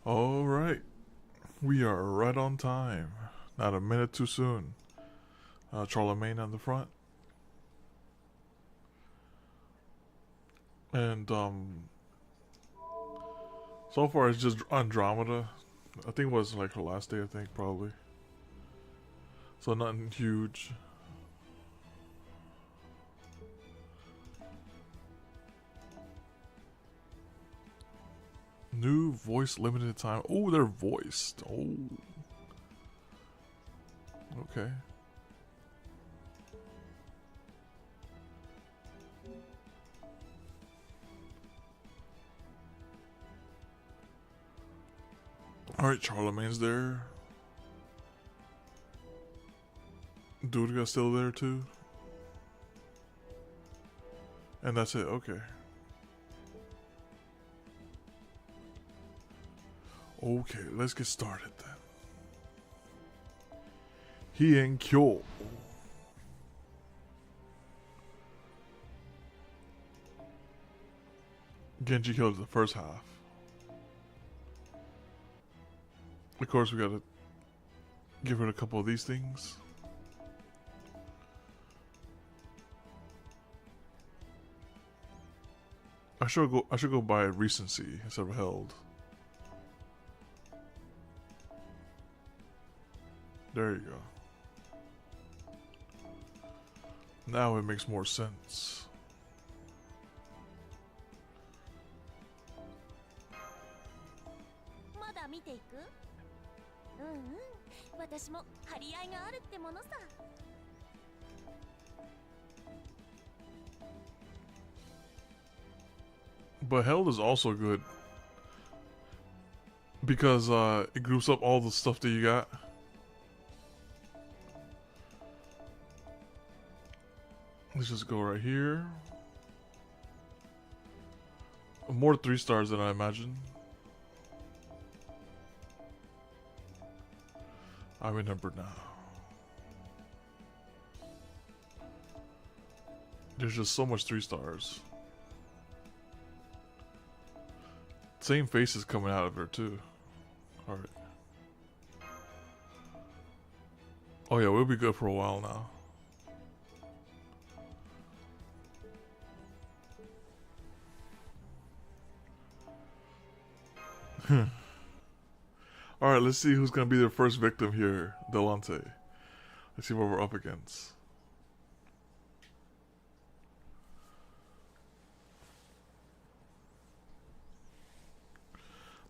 All right, we are right on time. Not a minute too soon. Charlemagne on the front, and so far it's just Andromeda. I think it was like her last day. I think probably. So nothing huge. New voice limited time. Oh, they're voiced. Oh, okay. All right, Charlemagne's there. Dude's still there too. And that's it. Okay. Okay, let's get started then. Hien Kyo. Genji killed the first half. Of course, we gotta give her a couple of these things. I should go by recency instead of held. There you go. Now it makes more sense. But held is also good because it groups up all the stuff that you got. Let's just go right here. More 3 stars than I imagined. I remember now. There's just so much 3 stars. Same faces coming out of her too. Alright. Oh yeah, we'll be good for a while now. Alright, let's see who's gonna be the first victim here, Delante. Let's see what we're up against.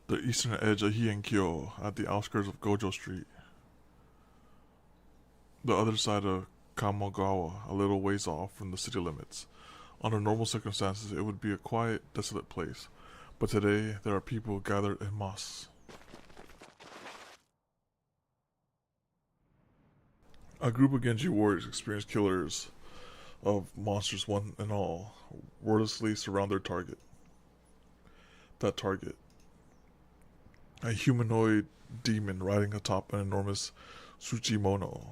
The eastern edge of Hienkyo, at the outskirts of Gojo Street. The other side of Kamogawa, a little ways off from the city limits. Under normal circumstances, it would be a quiet, desolate place. But today, there are people gathered en masse. A group of Genji warriors, experienced killers of monsters one and all, wordlessly surround their target. That target. A humanoid demon riding atop an enormous Tsuchimono.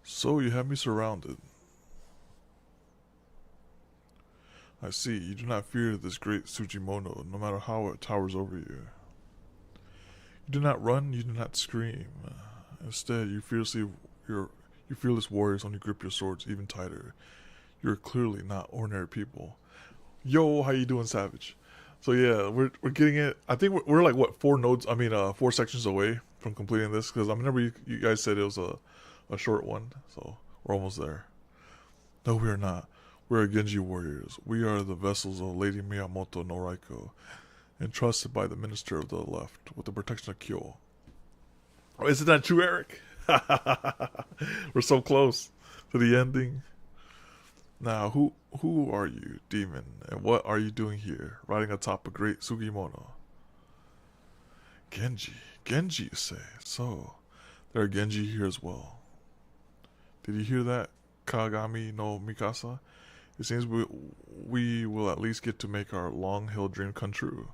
So you have me surrounded. I see, you do not fear this great Tsuchimono, no matter how it towers over you. You do not run, you do not scream. Instead, you fearless warriors only grip your swords even tighter. You're clearly not ordinary people. Yo, how you doing, Savage? So yeah, we're getting it. I think we're like what 4 sections away from completing this because I remember you guys said it was a short one, so we're almost there. No, we are not. We are Genji warriors. We are the vessels of Lady Miyamoto no Raiko, entrusted by the Minister of the Left with the protection of Kyo. Oh, isn't that true, Eric? We're so close to the ending. Now, who are you, demon, and what are you doing here, riding atop a great Sugimono? Genji, you say? So, there are Genji here as well. Did you hear that, Kagami no Mikasa? It seems we will at least get to make our long-held dream come true.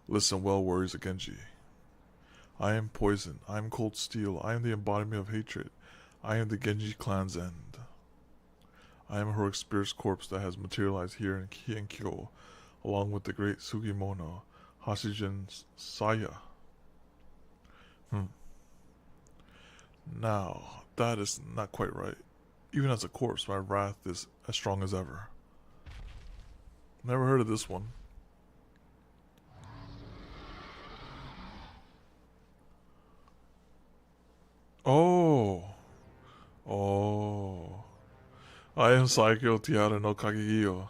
Listen well, warriors of Genji. I am poison. I am cold steel. I am the embodiment of hatred. I am the Genji clan's end. I am a heroic spirit's corpse that has materialized here in Kienkyo, along with the great Sugimono, Hashijin Saya. Now, that is not quite right. Even as a corpse, my wrath is as strong as ever. Never heard of this one. Oh. Oh. I am Saikyo Tiara no Kagegiyo.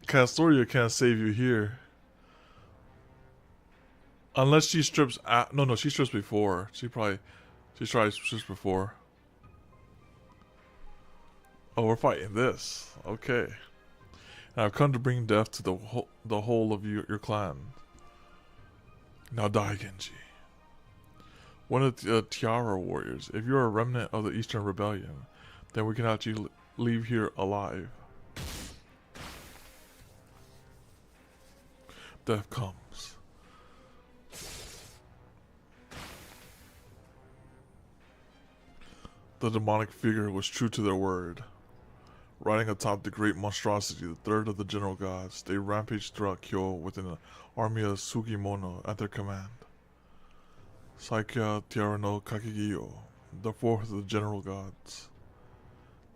Castoria can't save you here. Unless she strips no, she strips before. She tries strips before. Oh, we're fighting this. Okay. And I've come to bring death to the whole of your clan. Now die, Genji. One of the Tiara warriors. If you're a remnant of the Eastern Rebellion, then we can actually leave here alive. Death comes. The demonic figure was true to their word. Riding atop the great monstrosity, the third of the general gods, they rampaged throughout Kyo with an army of Sugimono at their command. Saikya Tiara no Kagegiyo, the fourth of the general gods.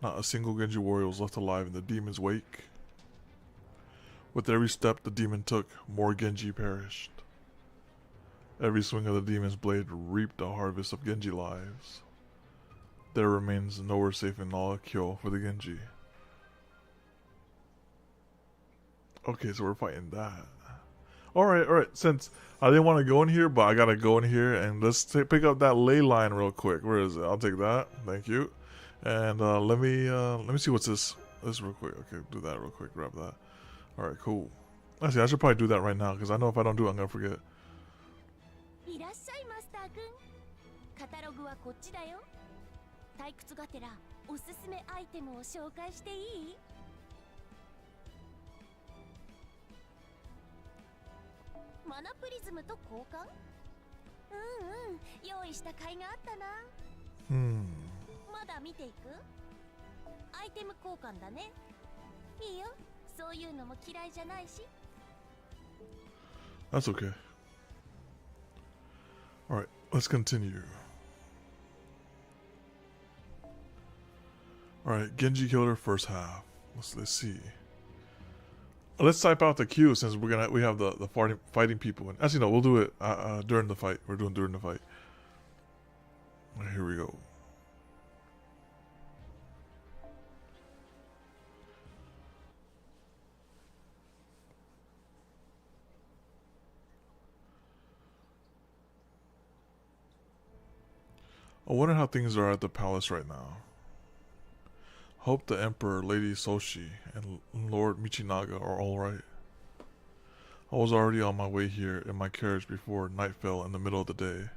Not a single Genji warrior was left alive in the demon's wake. With every step the demon took, more Genji perished. Every swing of the demon's blade reaped a harvest of Genji lives. There remains nowhere safe in all Kyo for the Genji. Okay, so we're fighting that. Alright. Since I didn't want to go in here, but I gotta go in here, and let's pick up that ley line real quick. Where is it? I'll take that. Thank you. And let me see what's this real quick. Okay, do that real quick. Grab that. Alright, cool. Actually, I should probably do that right now, because I know if I don't do it, I'm gonna forget. いらっしゃいマスター君。カタログはこっちだよ。退屈がてらおすすめアイテムを紹介していい？マナプリズムと交換？用意した甲斐があったな。まだ見ていく？アイテム交換だね。いいよ。そういうのも嫌いじゃないし。That's okay. Alright, let's continue. Alright, Genji killed her first half. Let's see. Let's type out the queue since we have the fighting people. And actually no, we'll do it during the fight. We're doing during the fight. Right, here we go. I wonder how things are at the palace right now. Hope the Emperor, Lady Soshi, and Lord Michinaga are alright. I was already on my way here in my carriage before night fell in the middle of the day.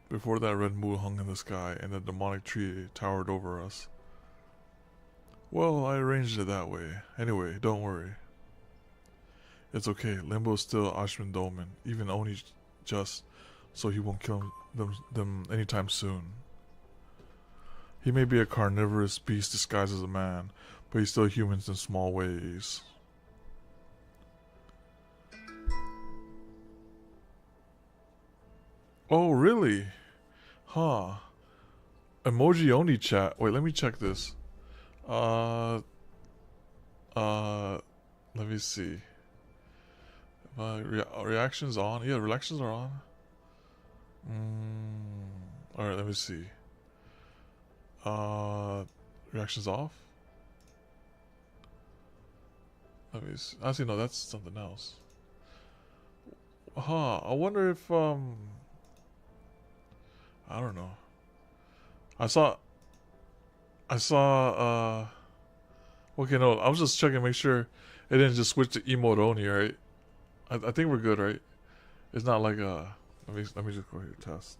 Before that red moon hung in the sky and the demonic tree towered over us. Well, I arranged it that way. Anyway, don't worry. It's okay, Limbo is still Ashman Dolmen, even only just so he won't kill them anytime soon. He may be a carnivorous beast disguised as a man, but he's still human in small ways. Oh, really? Huh. Emoji only chat. Wait, let me check this. Let me see. Reactions on? Yeah, reactions are on. Alright, let me see. Reactions off? Let me see. Actually, no, that's something else. Huh, I wonder if, I don't know. I saw, okay, no, I was just checking to make sure it didn't just switch to emote only, right? I think we're good, right? It's not like let me just go here, test.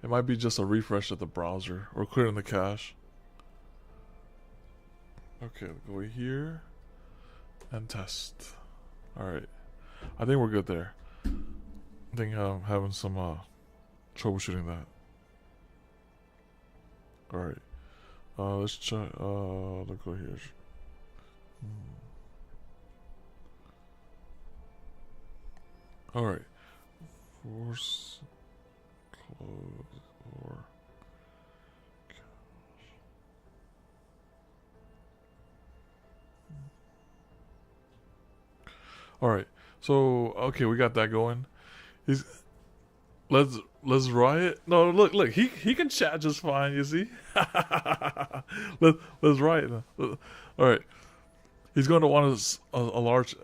It might be just a refresh of the browser or clearing the cache. Okay, go here and test. Alright. I think we're good there. I think I'm having some troubleshooting that. Alright. Let's check. Let's go here. Alright. Force close or alright. So okay, we got that going. He's let's riot. No, look, he can chat just fine, you see? Let's riot. Alright. He's going to want a large.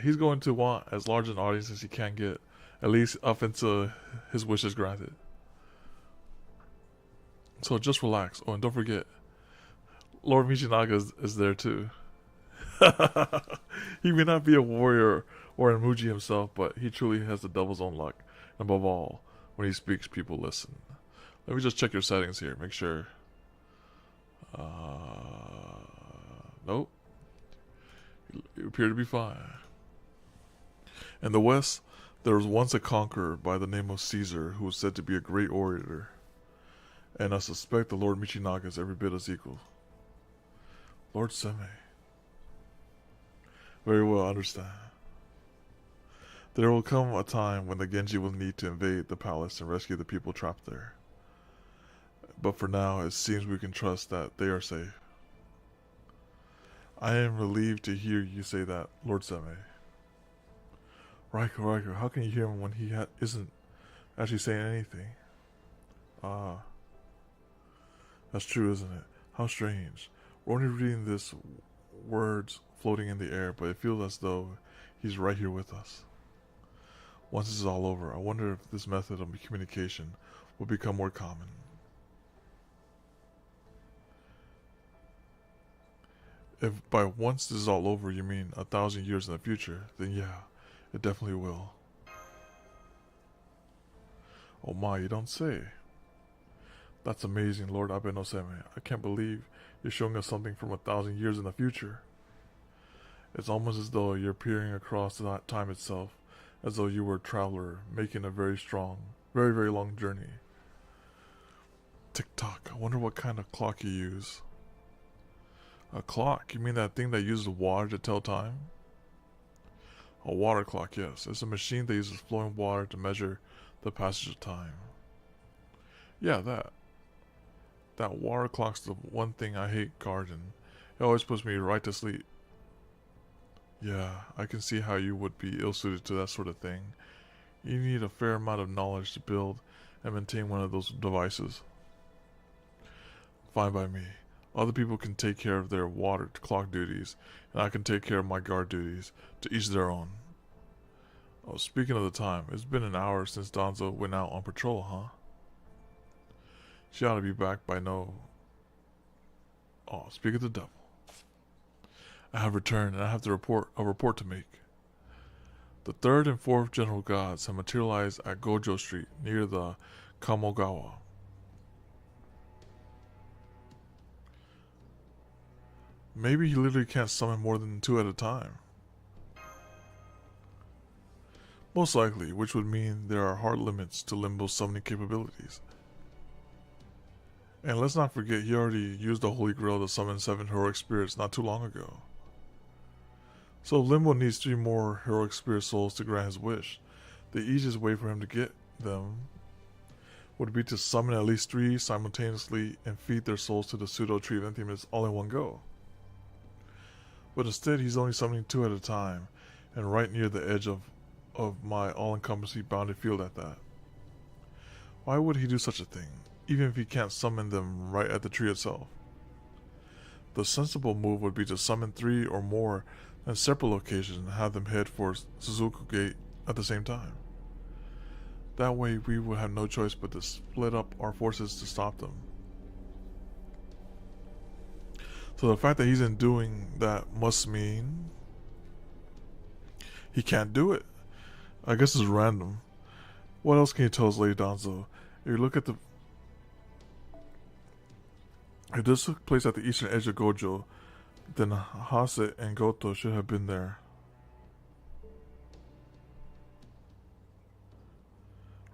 He's going to want as large an audience as he can get, at least up until his wish is granted. So just relax. Oh, and don't forget, Lord Michinaga is there too. He may not be a warrior or an Muji himself, but he truly has the devil's own luck. And above all, when he speaks, people listen. Let me just check your settings here. Make sure. Nope. You appear to be fine. In the West, there was once a conqueror by the name of Caesar who was said to be a great orator. And I suspect the Lord Michinaga is every bit as equal. Lord Seme. Very well, I understand. There will come a time when the Genji will need to invade the palace and rescue the people trapped there. But for now, it seems we can trust that they are safe. I am relieved to hear you say that, Lord Seme. Riker, how can you hear him when he isn't actually saying anything? Ah. That's true, isn't it? How strange. We're only reading this words floating in the air, but it feels as though he's right here with us. Once this is all over, I wonder if this method of communication will become more common. If by once this is all over you mean 1,000 years in the future, then yeah, it definitely will. Oh my, you don't say. That's amazing, Lord Abe no Seme. I can't believe you're showing us something from 1,000 years in the future. It's almost as though you're peering across that time itself, as though you were a traveler making a very long journey. Tick-tock, I wonder what kind of clock you use. A clock? You mean that thing that uses water to tell time? A water clock, yes. It's a machine that uses flowing water to measure the passage of time. Yeah, that. That water clock's the one thing I hate, Garden. It always puts me right to sleep. Yeah, I can see how you would be ill-suited to that sort of thing. You need a fair amount of knowledge to build and maintain one of those devices. Fine by me. Other people can take care of their water clock duties, and I can take care of my guard duties, to each their own. Oh, speaking of the time, it's been an hour since Danzo went out on patrol, huh? She ought to be back by no... Oh, speak of the devil. I have returned, and I have a report to make. The 3rd and 4th General Gods have materialized at Gojo Street, near the Kamogawa. Maybe he literally can't summon more than 2 at a time. Most likely, which would mean there are hard limits to Limbo's summoning capabilities. And let's not forget, he already used the Holy Grail to summon 7 heroic spirits not too long ago. So if Limbo needs 3 more heroic spirit souls to grant his wish, the easiest way for him to get them would be to summon at least 3 simultaneously and feed their souls to the pseudo-tree of emptiness all in one go. But instead, he's only summoning 2 at a time, and right near the edge of my all-encompassing bounded field at that. Why would he do such a thing, even if he can't summon them right at the tree itself? The sensible move would be to summon 3 or more at separate locations and have them head for Suzuku Gate at the same time. That way we would have no choice but to split up our forces to stop them. So the fact that he's in doing that must mean he can't do it. I guess it's random. What else can you tell us, Lady Danzo? If you look at the... If this took place at the eastern edge of Gojo, then Hase and Goto should have been there.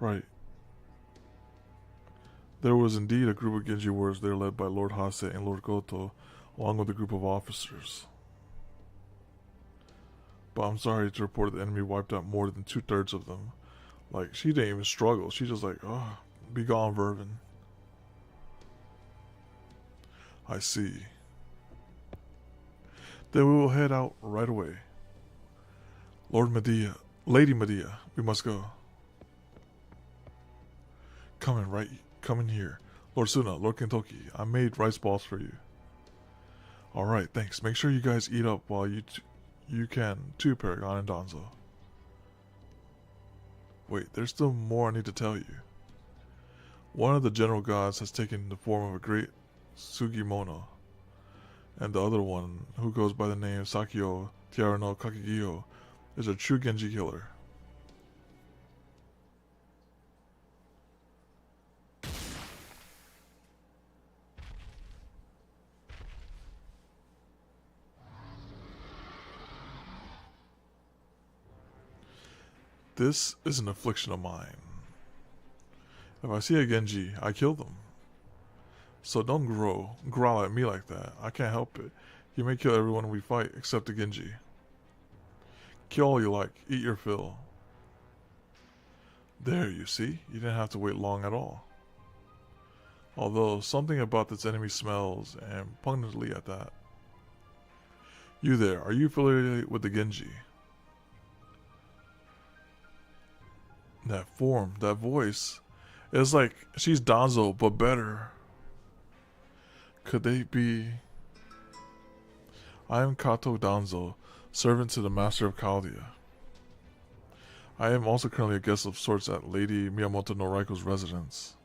Right. There was indeed a group of Genji warriors there led by Lord Hase and Lord Goto, along with a group of officers. But I'm sorry to report the enemy wiped out more than 2/3 of them. Like, she didn't even struggle. She just like, oh, be gone, Vervin. I see. Then we will head out right away. Lord Medea, Lady Medea, we must go. Come in here. Lord Suna, Lord Kentoki, I made rice balls for you. Alright, thanks. Make sure you guys eat up while you can too, Paragon and Donzo. Wait, there's still more I need to tell you. One of the general gods has taken the form of a great Sugimono, and the other one, who goes by the name Sakyo Tiara no Kakigyo, is a true Genji killer. This is an affliction of mine. If I see a Genji, I kill them. So don't growl at me like that. I can't help it. You may kill everyone we fight, except the Genji. Kill all you like. Eat your fill. There, you see? You didn't have to wait long at all. Although, something about this enemy smells, and pungently at that. You there, are you familiar with the Genji? That form, that voice. It's like she's Danzo, but better. Could they be... I am Kato Danzo, servant to the master of Chaldea. I am also currently a guest of sorts at Lady Miyamoto no Raiko's residence.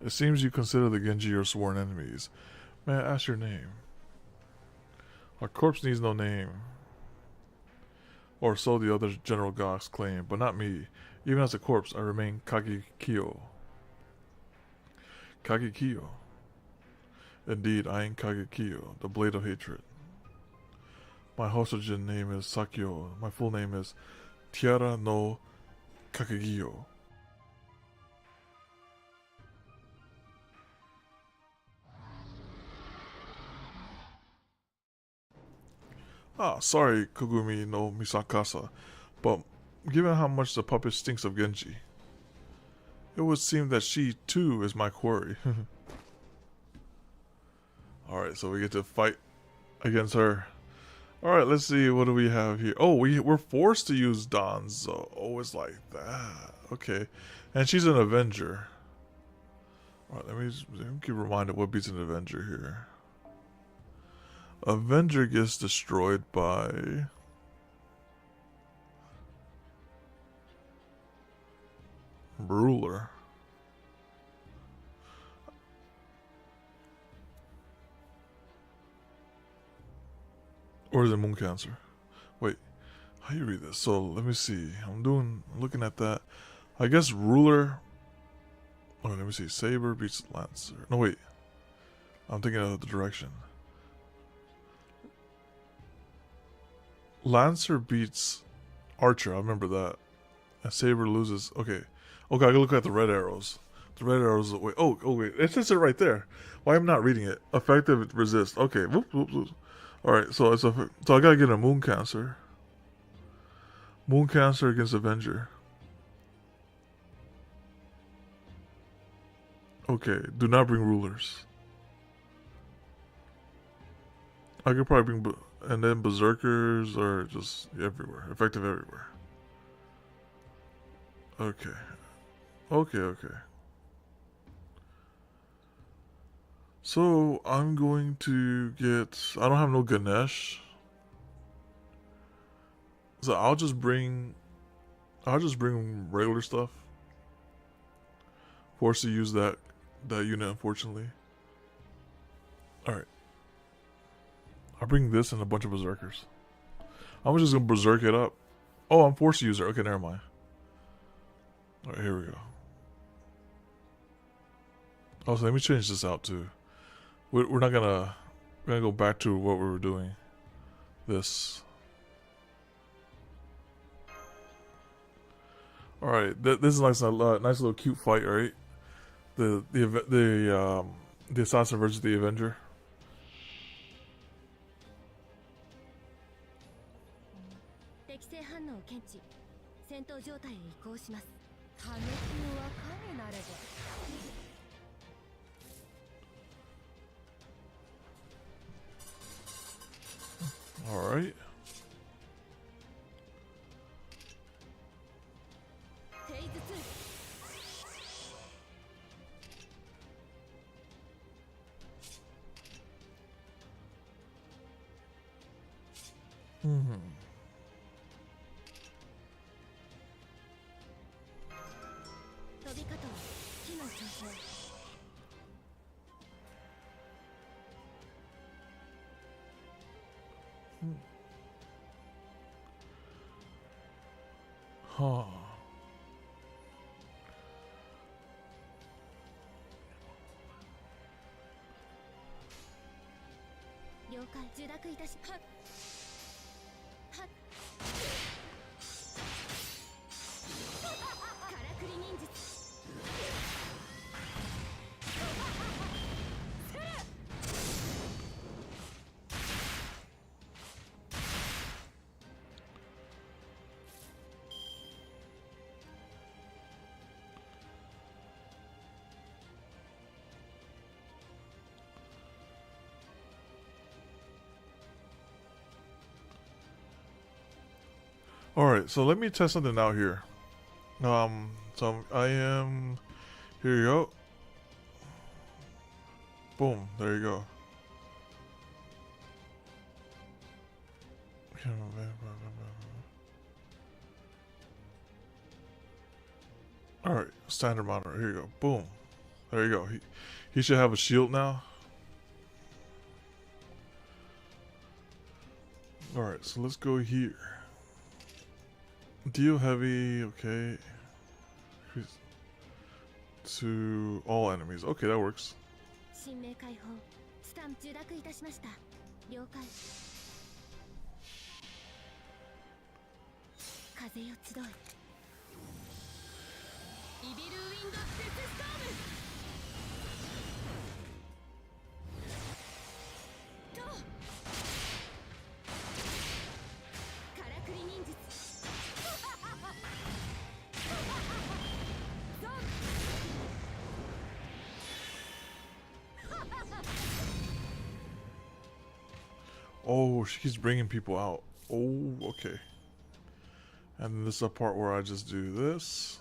It seems you consider the Genji your sworn enemies. May I ask your name? Our corpse needs no name. Or so the other general gods claim, but not me. Even as a corpse, I remain Kagekiyo. Kagekiyo. Indeed, I am Kagekiyo, the blade of hatred. My Hosojin name is Sakyo. My full name is Tiara no Kagekiyo. Ah, sorry, Kogumi no Misakasa, but given how much the puppet stinks of Genji, it would seem that she, too, is my quarry. Alright, so we get to fight against her. Alright, let's see, what do we have here? Oh, we're forced to use Danzo. Oh, it's like that. Okay. And she's an Avenger. Alright, let me get reminded what beats an Avenger here. Avenger gets destroyed by... Ruler. Or is it Moon Cancer? Wait, how do you read this? So let me see. I'm looking at that. I guess Ruler. Oh, let me see. Saber beats Lancer. No, wait. I'm thinking of the direction. Lancer beats Archer. I remember that. And Saber loses. Okay. Okay, I gotta look at the red arrows. The red arrows. Wait. Oh, wait. It says it right there. Why am I not reading it? Effective resist. Okay. Whoop, whoop, whoop. Alright, so I gotta get a Moon Cancer. Moon Cancer against Avenger. Okay, do not bring rulers. I could probably bring, and then Berserkers are just everywhere. Effective everywhere. Okay. Okay. So, I'm going to get... I don't have no Ganesh. So I'll just bring regular stuff. Forced to use that unit, unfortunately. Alright. I'll bring this and a bunch of Berserkers. I'm just gonna Berserk it up. Oh, I'm forced to use her. Okay, never mind. Alright, here we go. Oh, so let me change this out too. We're not gonna go back to what we were doing. this. All right, this is like a nice little cute fight, right? The assassin versus the Avenger. 適正反応を検知。戦闘状態へ移行します。破滅の輪かになれば。All right. フェーズ2。飛び方は機能調整。Huh. 了解。受諾いたし。はっ。はっ。からくり忍術。All right, so let me test something out here. So I am. Here you go. Boom. There you go. All right, standard monitor. Here you go. Boom. There you go. He should have a shield now. All right, so let's go here. Deal heavy, okay. To all enemies. Okay, that works. 神明解放。スタン受諾いたしました。了解。風よ集え。イビルウィンドデスストーム。と。からくり忍術。Oh, she keeps bringing people out. Oh, okay. And then this is a part where I just do this.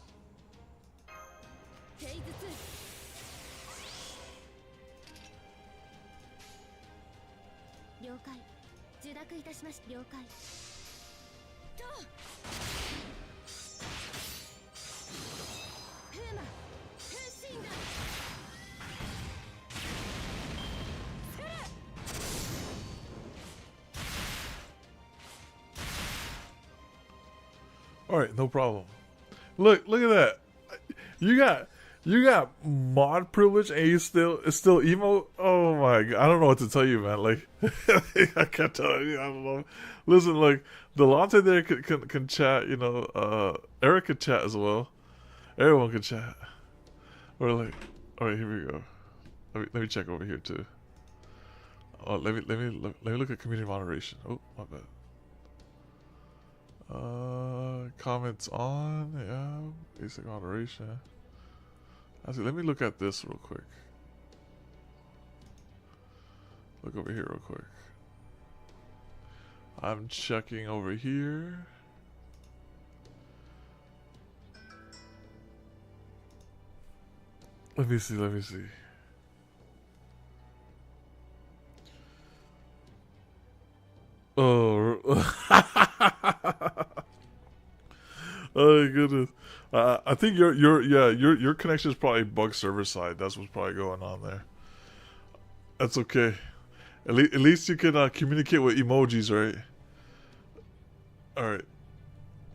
All right, no problem. Look at that. You got mod privilege and it's still emo. Oh my god, I don't know what to tell you, man. Like, I can't tell you. I don't know. Listen, like Delonte there can chat. You know, Eric can chat as well. Everyone can chat. Or like, all right, here we go. Let me check over here too. Oh, let me look at community moderation. Oh, my bad. Comments on, yeah, basic moderation. Actually, let me look at this real quick. Look over here real quick. I'm checking over here. Let me see. Oh, oh my goodness! I think your connection is probably bug server side. That's what's probably going on there. That's okay. At least you can communicate with emojis, right? All right.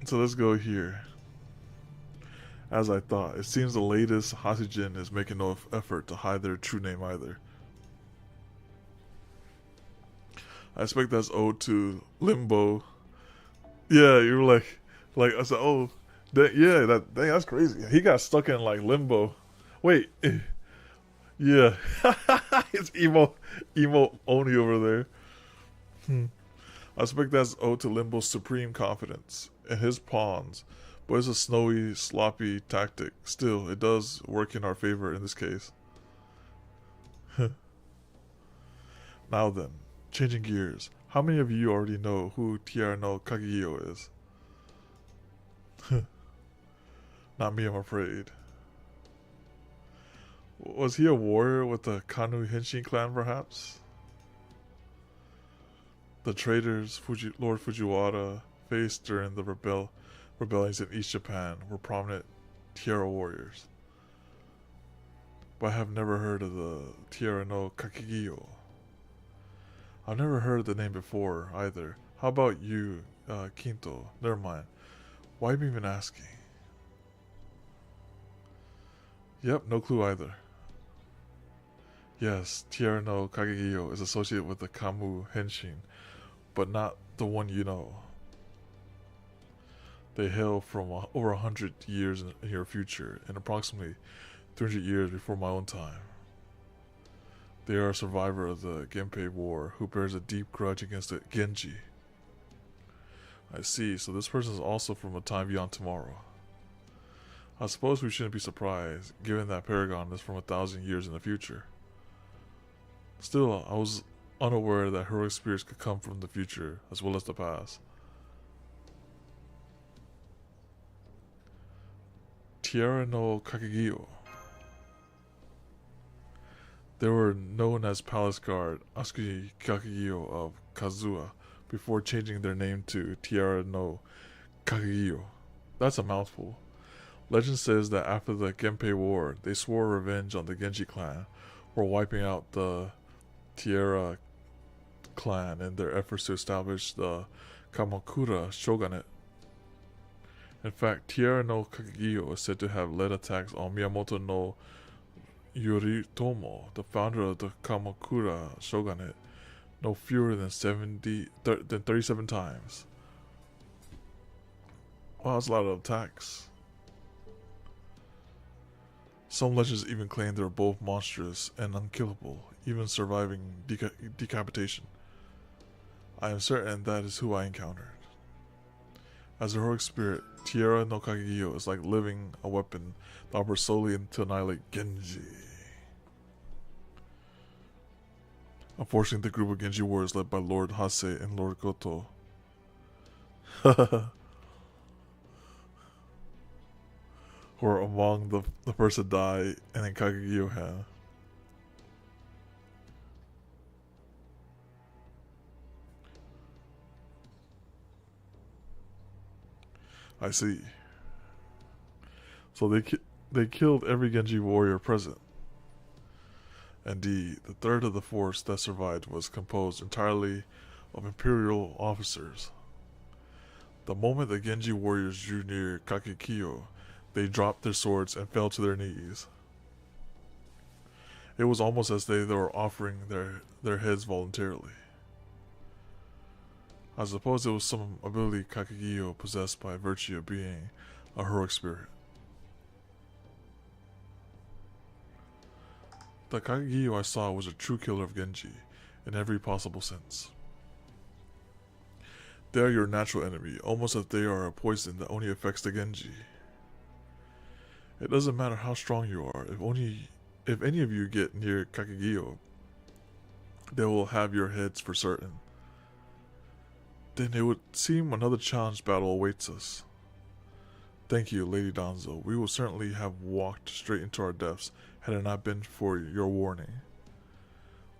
So let's go here. As I thought, it seems the latest Hasijin is making no effort to hide their true name either. I expect that's owed to Limbo. Yeah, you were like I said, oh, yeah, dang, that's crazy. He got stuck in like limbo. Wait, yeah, it's emo Oni over there. Hmm. I expect that's owed to Limbo's supreme confidence in his pawns, but it's a snowy, sloppy tactic. Still, it does work in our favor in this case. Now then, changing gears. How many of you already know who Tiara no Kageyo is? Not me, I'm afraid. Was he a warrior with the Kanu Henshin clan, perhaps? The traitors Lord Fujiwara faced during the rebellions in East Japan were prominent Tiara warriors. But I have never heard of the Tiara no Kageyo. I've never heard the name before, either. How about you, Kinto? Never mind. Why am I even asking? Yep, no clue either. Yes, Tiara no Kageyo is associated with the Kamu Henshin, but not the one you know. They hail from over 100 years in your future, and approximately 300 years before my own time. They are a survivor of the Genpei War who bears a deep grudge against the Genji. I see, so this person is also from a time beyond tomorrow. I suppose we shouldn't be surprised, given that Paragon is from 1,000 years in the future. Still, I was unaware that heroic spirits could come from the future as well as the past. Tiara no Kageyo. They were known as Palace Guard Asuki Kageyo of Kazuha before changing their name to Tiara no Kageyo. That's a mouthful. Legend says that after the Genpei War, they swore revenge on the Genji clan for wiping out the Tiara clan in their efforts to establish the Kamakura shogunate. In fact, Tiara no Kageyo is said to have led attacks on Miyamoto no Yoritomo, the founder of the Kamakura shogunate, no fewer than 37 times. Wow, that's a lot of attacks. Some legends even claim they were both monstrous and unkillable, even surviving decapitation. I am certain that is who I encountered. As a heroic spirit, Tiara no Kageyo is like living a weapon that operates solely to annihilate Genji. Unfortunately, the group of Genji warriors led by Lord Hase and Lord Goto were among the first to die, and then Kageyo had. I see. So they killed every Genji warrior present. Indeed, the third of the force that survived was composed entirely of Imperial officers. The moment the Genji warriors drew near Kagekiyo, they dropped their swords and fell to their knees. It was almost as though they were offering their heads voluntarily. I suppose it was some ability Kagekiyo possessed by virtue of being a heroic spirit. The Kagekiyo I saw was a true killer of Genji, in every possible sense. They are your natural enemy, almost as they are a poison that only affects the Genji. It doesn't matter how strong you are, if any of you get near Kagekiyo, they will have your heads for certain. Then it would seem another challenge battle awaits us. Thank you, Lady Danzo. We would certainly have walked straight into our deaths had it not been for your warning.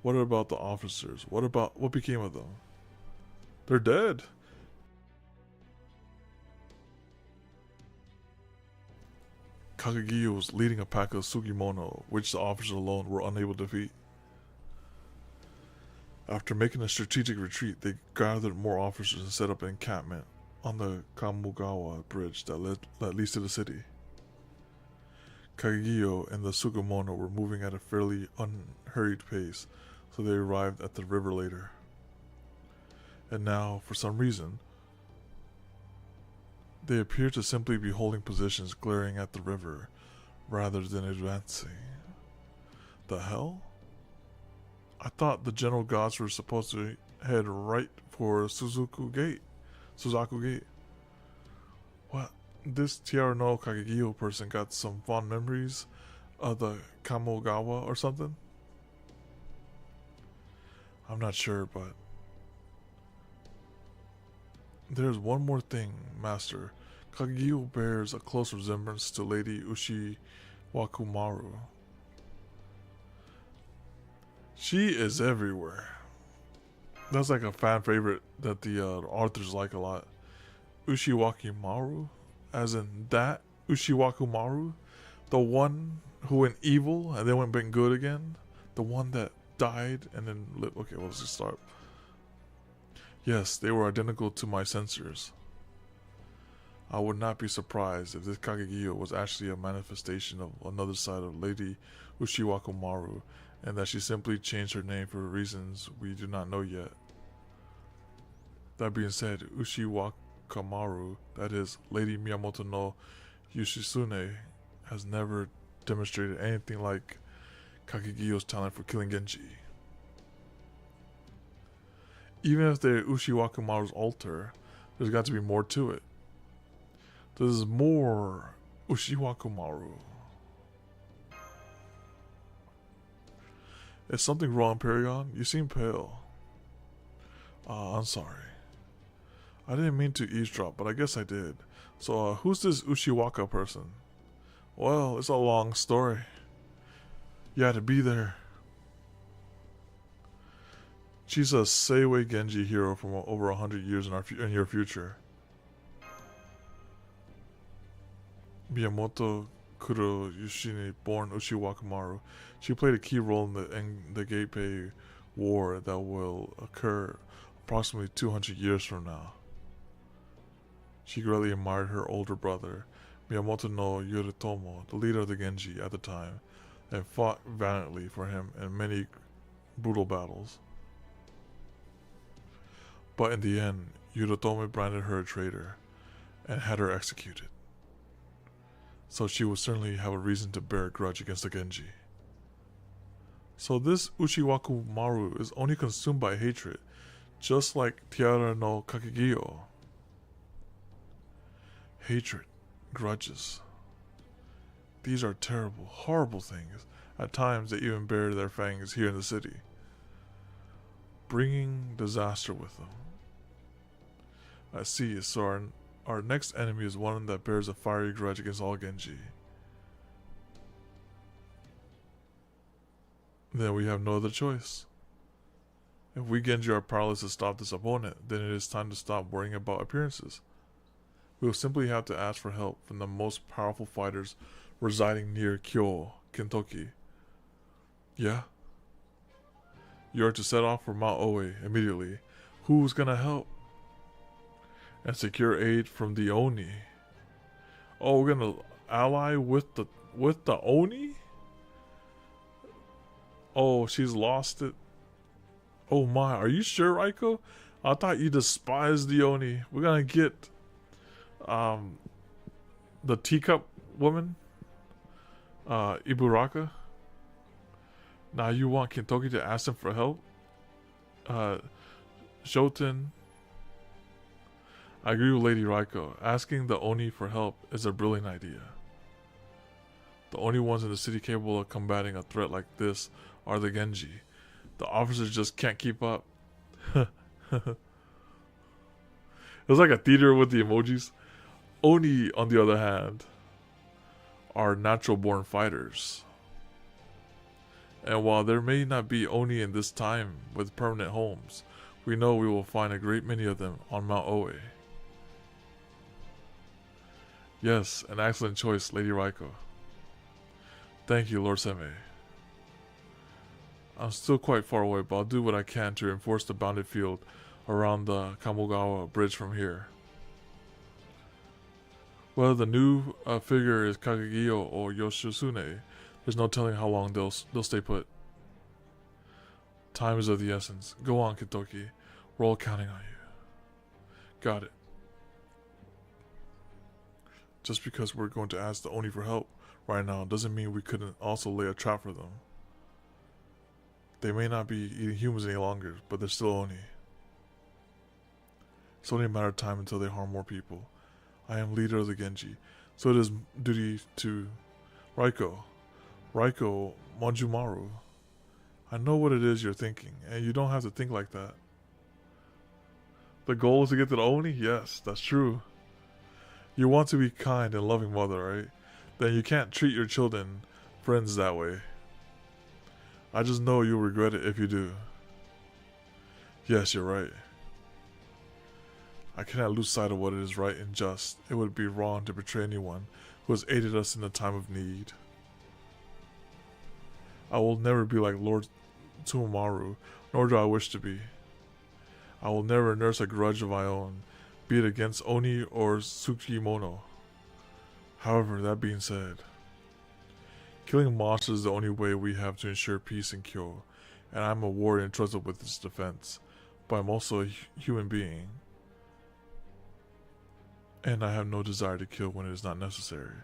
What about the officers? What became of them? They're dead. Kagekiyo was leading a pack of Sugimono, which the officers alone were unable to defeat. After making a strategic retreat, they gathered more officers and set up an encampment on the Kamugawa bridge that leads to the city. Kagekiyo and the Sugimono were moving at a fairly unhurried pace, so they arrived at the river later. And now, for some reason, they appear to simply be holding positions glaring at the river rather than advancing. The hell? I thought the general gods were supposed to head right for Suzaku Gate. What? This Tiara no Kagegyo person got some fond memories of the Kamogawa or something? I'm not sure, but there's one more thing, Master. Kagegyo bears a close resemblance to Lady Ushiwakumaru. She is everywhere. That's like a fan favorite that the authors like a lot. Ushiwakumaru? As in that Ushiwakumaru? The one who went evil and then went back good again? The one that died and then lived? Okay, well, let's just start. Yes, they were identical to my sensors. I would not be surprised if this Kagegyo was actually a manifestation of another side of Lady Ushiwakumaru, and that she simply changed her name for reasons we do not know yet. That being said, Ushiwakumaru, that is, Lady Miyamoto no Yoshisune, has never demonstrated anything like Kagegyo's talent for killing Genji. Even if they're Ushiwakumaru's altar, there's got to be more to it. There's more Ushiwakumaru. Is something wrong, Paragon? You seem pale. I'm sorry. I didn't mean to eavesdrop, but I guess I did. So, who's this Ushiwaka person? Well, it's a long story. You had to be there. She's a Seiwei Genji hero from over 100 years in your future. Miyamoto Kuro Yoshine, born Ushiwakumaru. She played a key role in the Geipei War that will occur approximately 200 years from now. She greatly admired her older brother, Miyamoto no Yoritomo, the leader of the Genji at the time, and fought valiantly for him in many brutal battles. But in the end, Yoritomo branded her a traitor and had her executed. So she would certainly have a reason to bear a grudge against the Genji. So this Ushiwakumaru is only consumed by hatred, just like Tiara no Kagegyo. Hatred, grudges. These are terrible, horrible things. At times they even bear their fangs here in the city, bringing disaster with them. I see, so our next enemy is one that bears a fiery grudge against all Genji. Then we have no other choice. If we Genji are powerless to stop this opponent, then it is time to stop worrying about appearances. We will simply have to ask for help from the most powerful fighters residing near Kyo, Kentucky. Yeah? You are to set off for Mount Oe immediately. Who's gonna help? And secure aid from the Oni. Oh, we're gonna ally with the Oni? Oh, she's lost it. Oh my, are you sure, Raiko? I thought you despised the Oni. We're gonna get the teacup woman, Iburaka. Now you want Kentucky to ask them for help? Shoten. I agree with Lady Raiko. Asking the Oni for help is a brilliant idea. The only ones in the city capable of combating a threat like this are the Genji. The officers just can't keep up. It was like a theater with the emojis. Oni, on the other hand, are natural-born fighters. And while there may not be Oni in this time with permanent homes, we know we will find a great many of them on Mount Oe. Yes, an excellent choice, Lady Raiko. Thank you, Lord Seme. I'm still quite far away, but I'll do what I can to reinforce the bounded field around the Kamogawa bridge from here. Whether the new figure is Kagegyo or Yoshitsune, there's no telling how long they'll stay put. Time is of the essence. Go on, Kentucky. We're all counting on you. Got it. Just because we're going to ask the Oni for help right now doesn't mean we couldn't also lay a trap for them. They may not be eating humans any longer, but they're still Oni. It's only a matter of time until they harm more people. I am leader of the Genji, so it is duty to Raiko Monjumaru. I know what it is you're thinking, and you don't have to think like that. The goal is to get to the Oni? Yes, that's true. You want to be kind and loving mother, right? Then you can't treat your children, friends that way. I just know you'll regret it if you do. Yes, you're right. I cannot lose sight of what is right and just. It would be wrong to betray anyone who has aided us in a time of need. I will never be like Lord Tsumaru, nor do I wish to be. I will never nurse a grudge of my own, be it against Oni or Tsukimono. However, that being said, killing monsters is the only way we have to ensure peace in Kyo, and I'm a warrior entrusted with its defense, but I'm also a human being, and I have no desire to kill when it is not necessary.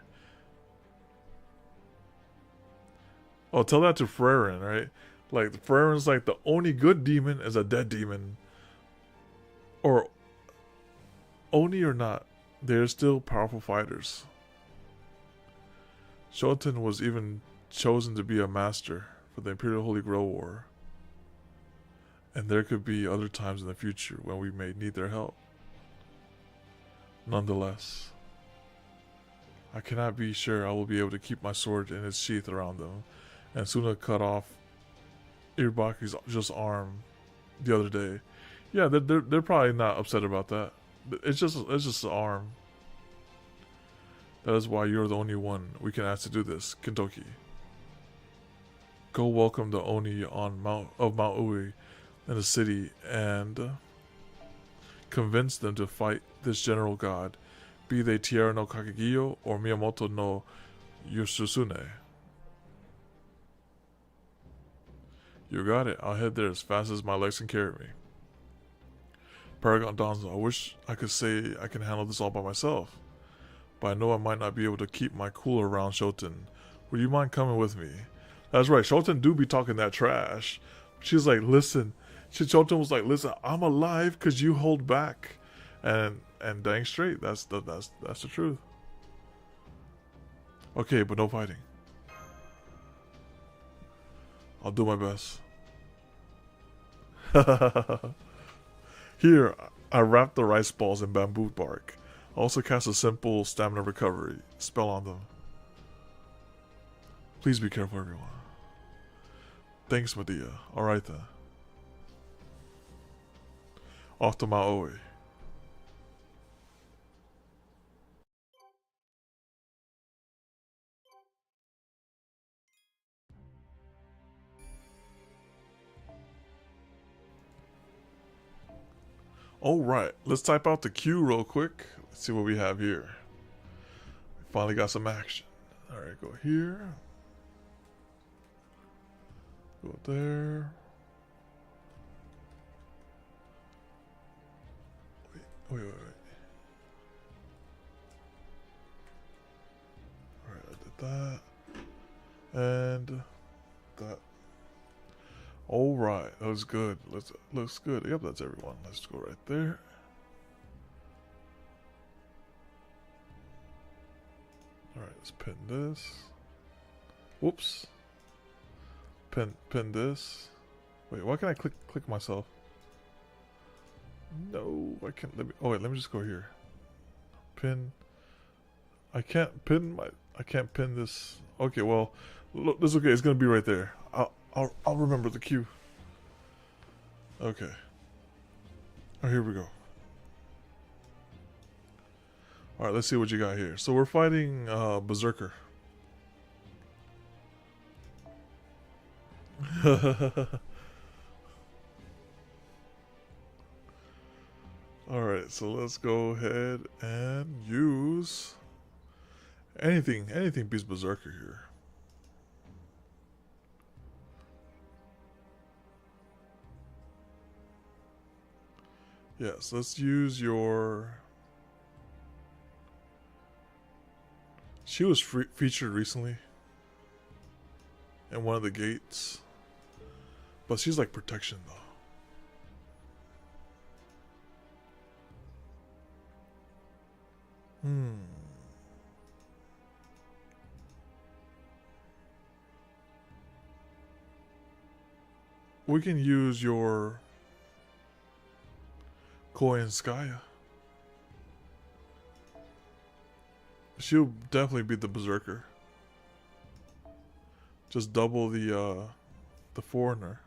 Oh, tell that to Frerin, right? Like, Frerin's like the only good demon is a dead demon. Or Oni or not, they're still powerful fighters. Shoten was even chosen to be a master for the Imperial Holy Grail War. And there could be other times in the future when we may need their help. Nonetheless, I cannot be sure I will be able to keep my sword in its sheath around them, and Suna cut off Irabaki's just arm the other day. Yeah, they're probably not upset about that. It's just an arm. That is why you're the only one we can ask to do this, Kintoki. Go welcome the Oni on Mount Ui in the city and convince them to fight this general god, be they Tierra no Kagekiyo or Miyamoto no Yoshitsune. You got it. I'll head there as fast as my legs can carry me. Paragon Danzo, I wish I could say I can handle this all by myself, but I know I might not be able to keep my cool around Shoten. Would you mind coming with me? That's right, Shoten do be talking that trash. She's like, listen, Shoten was like, listen, I'm alive because you hold back. And dang straight, that's the truth. Okay, but no fighting. I'll do my best. Here, I wrap the rice balls in bamboo bark. I also cast a simple stamina recovery spell on them. Please be careful, everyone. Thanks, Medea. Alright then. Off to Maui. Alright, let's type out the Q real quick. Let's see what we have here. We finally got some action. Alright, go here. Go there. Wait. Alright, I did that. And that. Alright, that was good. Looks good. Yep, that's everyone. Let's go right there. Alright, let's pin this. Whoops. Pin this. Wait, why can't I click myself? No, I can't. Let me just go here. Pin. I can't pin this. Okay, well, look, that's okay. It's gonna be right there. I'll remember the cue. Okay. Oh, here we go. Alright, let's see what you got here. So we're fighting Berserker. Alright, so let's go ahead and use anything beats Berserker here. Yes, let's use your... She was featured recently in one of the gates. But she's like protection though. We can use your Koenskaya. She'll definitely beat the Berserker. Just double the foreigner.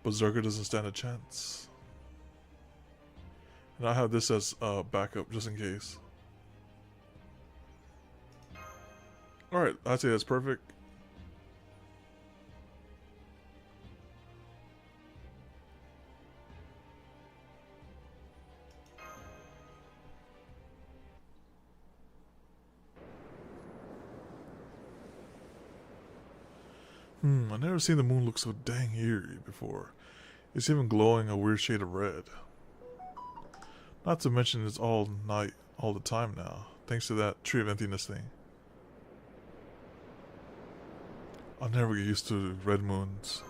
Berserker doesn't stand a chance. And I have this as backup just in case. Alright, I'd say that's perfect. I've never seen the moon look so dang eerie before. It's even glowing a weird shade of red. Not to mention it's all night all the time now, thanks to that tree of emptiness thing. I'll never get used to red moons.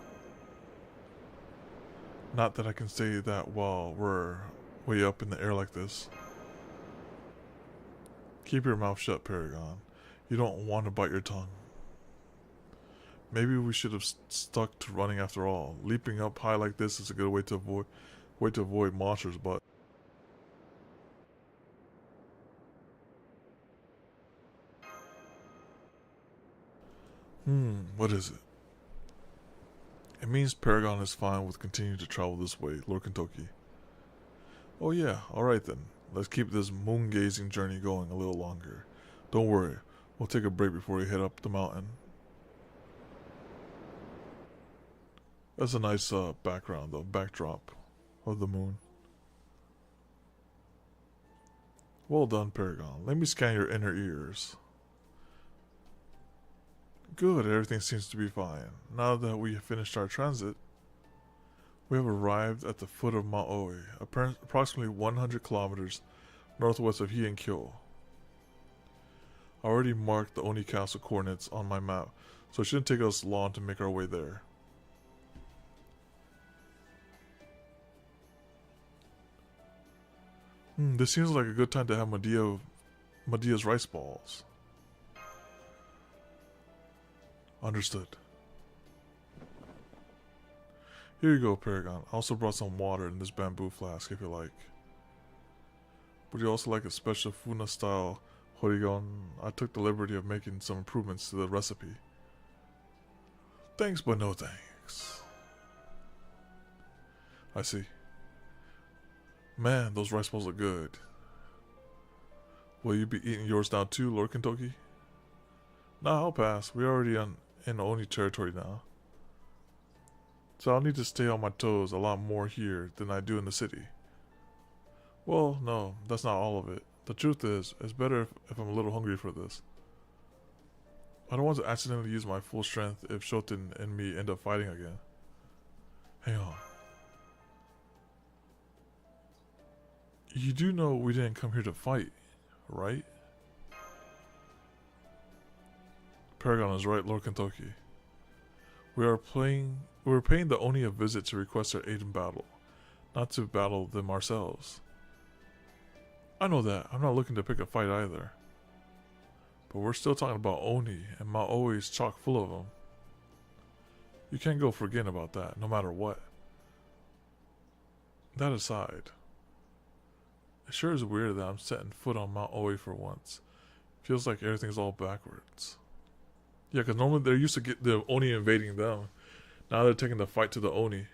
Not that I can say that while we're way up in the air like this. Keep your mouth shut, Paragon. You don't want to bite your tongue. Maybe we should have stuck to running after all. Leaping up high like this is a good way to avoid monsters, but... What is it? It means Paragon is fine with continuing to travel this way, Lord Kentucky. Oh yeah, alright then. Let's keep this moon-gazing journey going a little longer. Don't worry, we'll take a break before we head up the mountain. That's a nice background, though, backdrop of the moon. Well done, Paragon. Let me scan your inner ears. Good, everything seems to be fine. Now that we have finished our transit, we have arrived at the foot of Mount Oi, approximately 100 kilometers northwest of Heian-kyo. I already marked the Oni Castle coordinates on my map, so it shouldn't take us long to make our way there. This seems like a good time to have Medea's rice balls. Understood. Here you go, Paragon. I also brought some water in this bamboo flask if you like. Would you also like a special Funa style horigon? I took the liberty of making some improvements to the recipe. Thanks, but no thanks. I see. Man, those rice balls look good. Will you be eating yours now too, Lord Kentucky? Nah, I'll pass. We're already in Oni territory now. So I'll need to stay on my toes a lot more here than I do in the city. Well, no, that's not all of it. The truth is, it's better if I'm a little hungry for this. I don't want to accidentally use my full strength if Shoten and me end up fighting again. Hang on. You do know we didn't come here to fight, right? Paragon is right, Lord Kentucky. We were paying the Oni a visit to request their aid in battle, not to battle them ourselves. I know that. I'm not looking to pick a fight either. But we're still talking about Oni, and Mount Oi is chock full of them. You can't go forgetting about that, no matter what. That aside, it sure is weird that I'm setting foot on Mount Oi for once. Feels like everything's all backwards. Yeah, because normally they're used to get the Oni invading them. Now they're taking the fight to the Oni.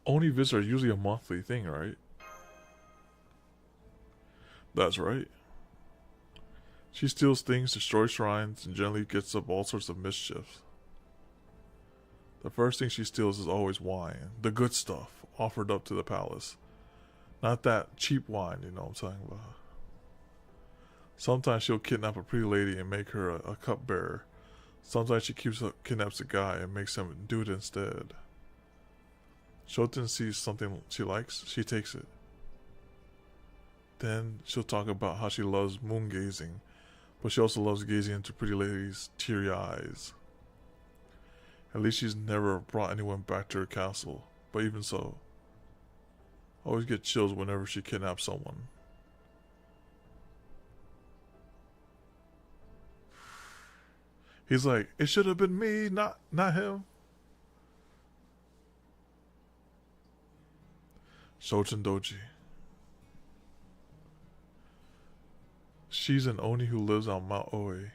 Oni visits are usually a monthly thing, right? That's right. She steals things, destroys shrines, and generally gets up all sorts of mischief. The first thing she steals is always wine. The good stuff, offered up to the palace. Not that cheap wine, you know what I'm talking about. Sometimes she'll kidnap a pretty lady and make her a cupbearer, Sometimes she kidnaps a guy and makes him do it instead. Shoten sees something she likes, she takes it. Then she'll talk about how she loves moon gazing, but she also loves gazing into pretty ladies' teary eyes. At least she's never brought anyone back to her castle, but even so, I always get chills whenever she kidnaps someone. He's like, it should have been me, not him. Shoten Doji. She's an Oni who lives on Mount Oi,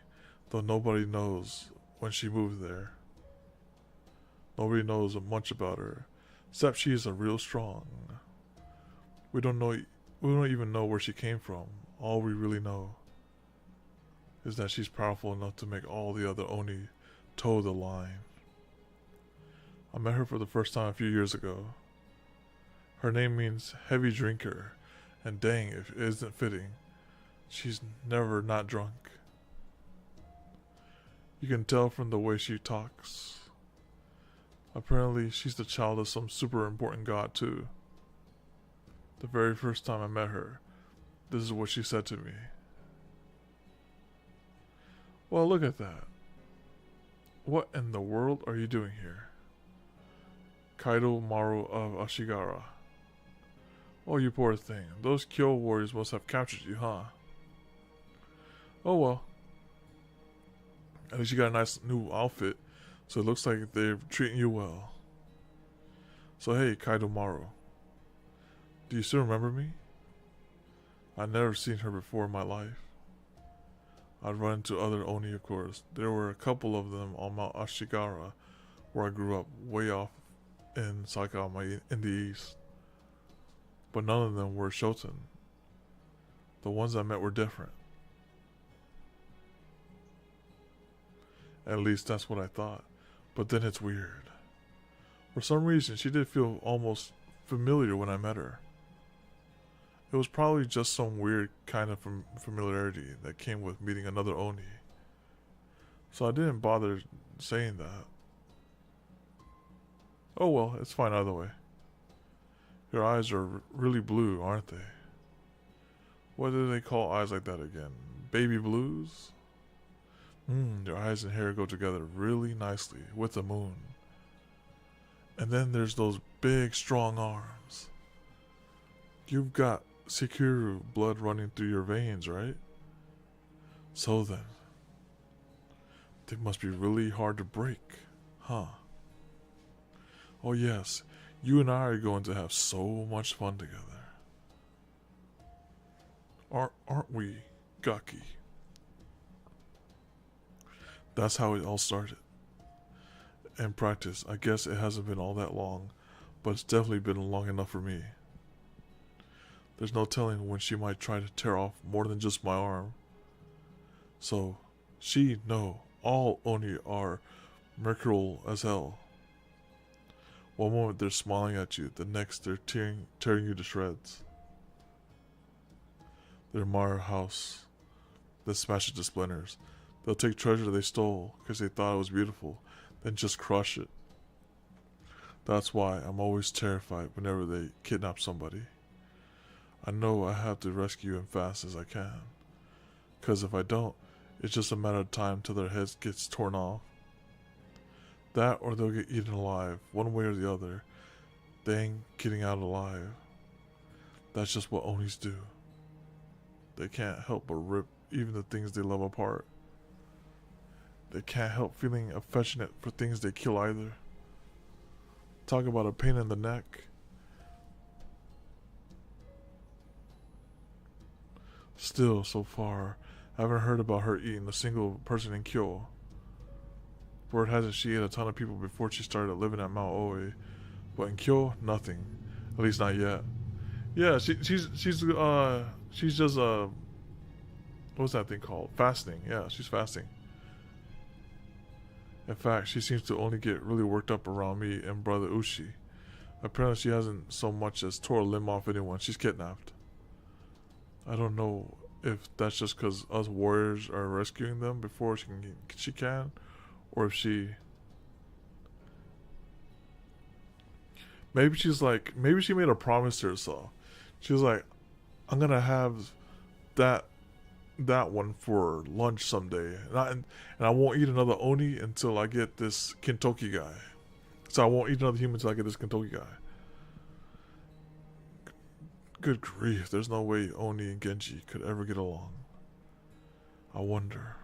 though nobody knows when she moved there. Nobody knows much about her, except she is a real strong. We don't even know where she came from. All we really know is that she's powerful enough to make all the other Oni toe the line. I met her for the first time a few years ago. Her name means heavy drinker, and dang if it isn't fitting. She's never not drunk. You can tell from the way she talks. Apparently, she's the child of some super important god too. The very first time I met her, this is what she said to me. Well, look at that. What in the world are you doing here? Kaido Maru of Ashigara. Oh, you poor thing. Those Kyo warriors must have captured you, huh? Oh well. At least you got a nice new outfit, so it looks like they're treating you well. So hey, Kaido Maru. Do you still remember me? I'd never seen her before in my life. I'd run into other Oni, of course. There were a couple of them on Mount Ashigara, where I grew up, way off in Sakama in the east. But none of them were Shoten. The ones I met were different. At least that's what I thought. But then it's weird. For some reason, she did feel almost familiar when I met her. It was probably just some weird kind of familiarity that came with meeting another Oni. So I didn't bother saying that. Oh well, it's fine either way. Your eyes are really blue, aren't they? What do they call eyes like that again? Baby blues? Your eyes and hair go together really nicely with the moon. And then there's those big, strong arms. You've got Sekiro blood running through your veins, right? So then, they must be really hard to break, huh? Oh yes, you and I are going to have so much fun together. Aren't we, Gaki? That's how it all started. In practice, I guess it hasn't been all that long, but it's definitely been long enough for me. There's no telling when she might try to tear off more than just my arm. So, all Oni are mercurial as hell. One moment they're smiling at you, the next they're tearing you to shreds. They admire a house, then smash it to splinters. They'll take treasure they stole because they thought it was beautiful, then just crush it. That's why I'm always terrified whenever they kidnap somebody. I know I have to rescue them fast as I can. Because if I don't, it's just a matter of time till their heads gets torn off. That or they'll get eaten alive, one way or the other. They ain't getting out alive. That's just what Onis do. They can't help but rip even the things they love apart. They can't help feeling affectionate for things they kill either. Talk about a pain in the neck. Still, so far, I haven't heard about her eating a single person in Kyo. Word has it she ate a ton of people before she started living at Mount Oi, but in Kyo, nothing. At least not yet. Yeah, she's just what's that thing called? Fasting. Yeah, she's fasting. In fact, she seems to only get really worked up around me and brother Ushi. Apparently she hasn't so much as tore a limb off anyone she's kidnapped. I don't know if that's just because us warriors are rescuing them before she can, Or if she... Maybe she's like... Maybe she made a promise to herself. She was like, I'm gonna have that one for lunch someday. And I won't eat another Oni until I get this Kentucky guy. So I won't eat another human until I get this Kentucky guy. Good grief, there's no way Oni and Genji could ever get along. I wonder.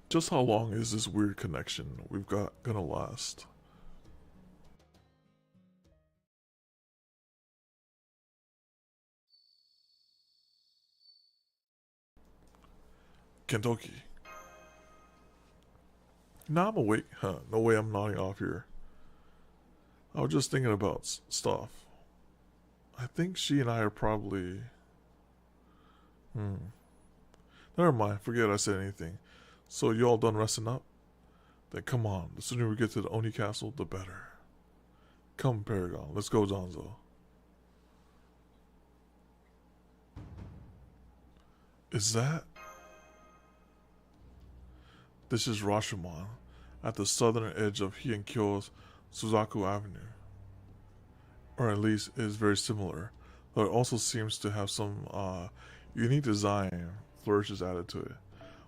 Just how long is this weird connection we've got gonna last? Kentucky. Now I'm awake. Huh, no way I'm nodding off here. I was just thinking about stuff. I think she and I are probably... Never mind, forget I said anything. So you all done resting up? Then come on, the sooner we get to the Oni Castle, the better. Come, Paragon, let's go, Donzo. Is that... This is Rashomon, at the southern edge of Heian-kyo's Suzaku Avenue. Or at least it is very similar, though it also seems to have some unique design flourishes added to it.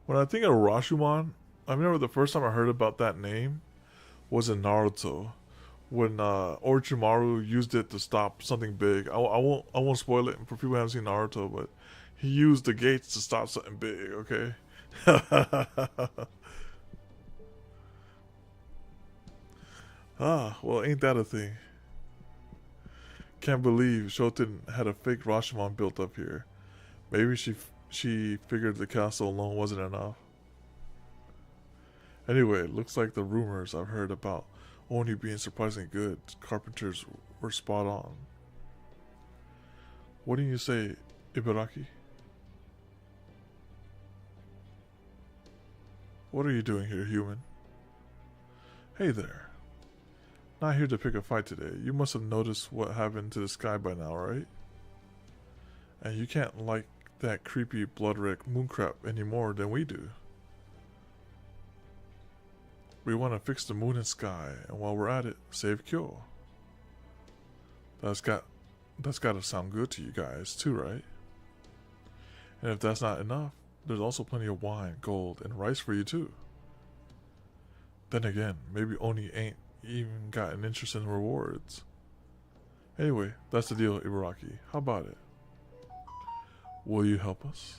When I think of Rashomon, I remember the first time I heard about that name was in Naruto, when Orochimaru used it to stop something big. I won't spoil it for people who haven't seen Naruto, but he used the gates to stop something big. Okay. Well, ain't that a thing? Can't believe Shoten had a fake Rashomon built up here. Maybe she figured the castle alone wasn't enough. Anyway, it looks like the rumors I've heard about Oni being surprisingly good carpenters were spot on. What do you say, Ibaraki? What are you doing here, human? Hey there. Not here to pick a fight today. You must have noticed what happened to the sky by now, right? And you can't like that creepy blood-red mooncrap any more than we do. We want to fix the moon and sky, and while we're at it, save Kyo. That's gotta sound good to you guys too, right? And if that's not enough, there's also plenty of wine, gold, and rice for you too. Then again, maybe Oni ain't even got an interest in rewards. Anyway, that's the deal, Ibaraki. How about it? Will you help us?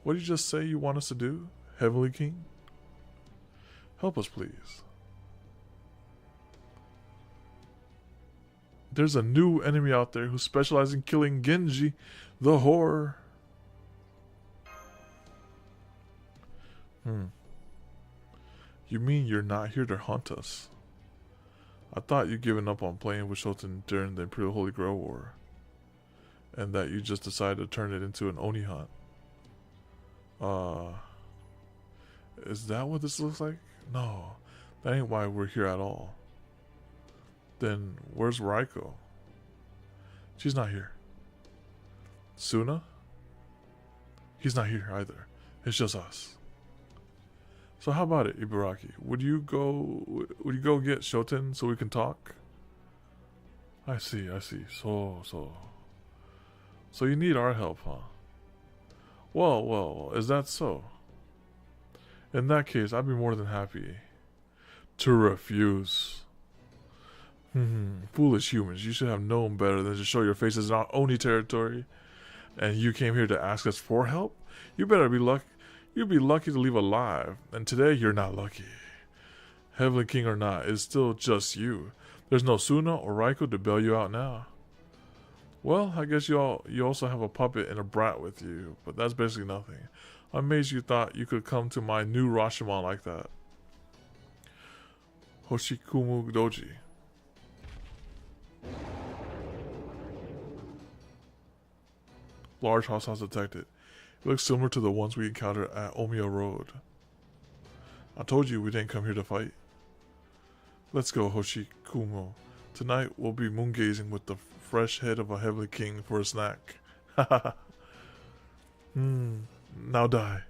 What did you just say you want us to do, Heavenly King? Help us, please. There's a new enemy out there who specializes in killing Genji, the whore. You mean you're not here to hunt us? I thought you'd given up on playing with Shoten during the Imperial Holy Grail War, and that you just decided to turn it into an Oni hunt. Is that what this looks like? No, that ain't why we're here at all. Then where's Raiko? She's not here. Suna? He's not here either. It's just us. So how about it, Ibaraki? Would you go get Shoten so we can talk? I see. So you need our help, huh? Well, is that so? In that case, I'd be more than happy to refuse. Foolish humans, you should have known better than to show your faces in our Oni territory. And you came here to ask us for help? You better be lucky. You'd be lucky to leave alive, and today you're not lucky. Heavenly King or not, it's still just you. There's no Suna or Raiko to bail you out now. Well, I guess you also have a puppet and a brat with you, but that's basically nothing. I'm amazed you thought you could come to my new Rashomon like that. Hoshikumu Doji. Large hostiles detected. It looks similar to the ones we encountered at Omiya Road. I told you we didn't come here to fight. Let's go, Hoshikumo. Tonight we'll be moon gazing with the fresh head of a Heavenly King for a snack. Now die.